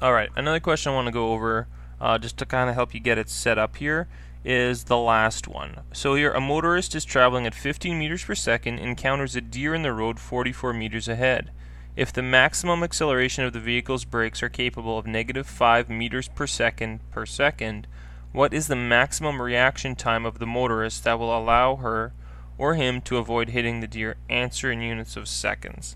Alright, another question I want to go over just to kind of help you get it set up here is the last one. So here, a motorist is traveling at 15 meters per second, encounters a deer in the road 44 meters ahead. If the maximum acceleration of the vehicle's brakes are capable of -5 meters per second, what is the maximum reaction time of the motorist that will allow her or him to avoid hitting the deer? Answer in units of seconds.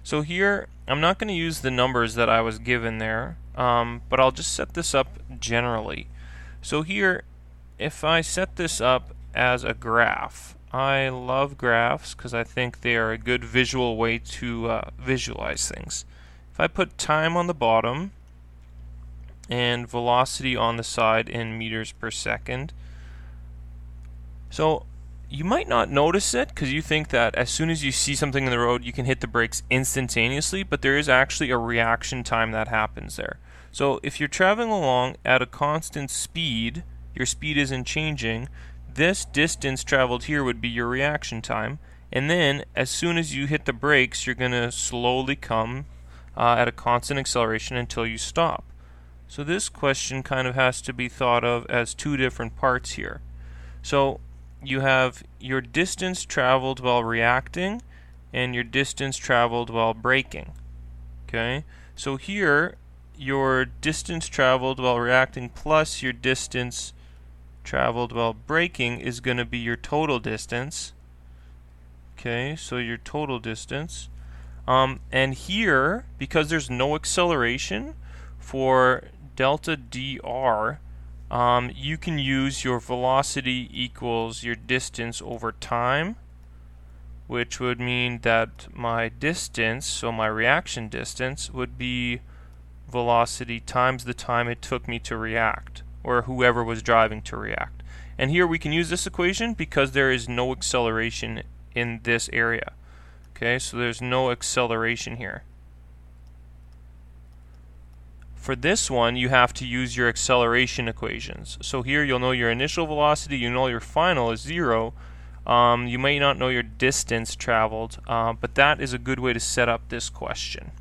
So here, I'm not going to use the numbers that I was given there, but I'll just set this up generally. So here, if I set this up as a graph, I love graphs because I think they are a good visual way to visualize things. If I put time on the bottom and velocity on the side in meters per second, so you might not notice it because you think that as soon as you see something in the road you can hit the brakes instantaneously, but there is actually a reaction time that happens there. So if you're traveling along at a constant speed, your speed isn't changing, this distance traveled here would be your reaction time, and then as soon as you hit the brakes you're going to slowly come at a constant acceleration until you stop. So this question kind of has to be thought of as two different parts here. So you have your distance traveled while reacting and your distance traveled while braking. Okay, so here your distance traveled while reacting plus your distance traveled while braking is going to be your total distance. Okay, so your total distance. And here, because there's no acceleration for delta dr, you can use your velocity equals your distance over time, which would mean that my distance, so my reaction distance, would be velocity times the time it took me to react, or whoever was driving to react. And here we can use this equation because there is no acceleration in this area. Okay, so there's no acceleration here. For this one, you have to use your acceleration equations. So here you'll know your initial velocity, you know your final is 0. You may not know your distance traveled, but that is a good way to set up this question.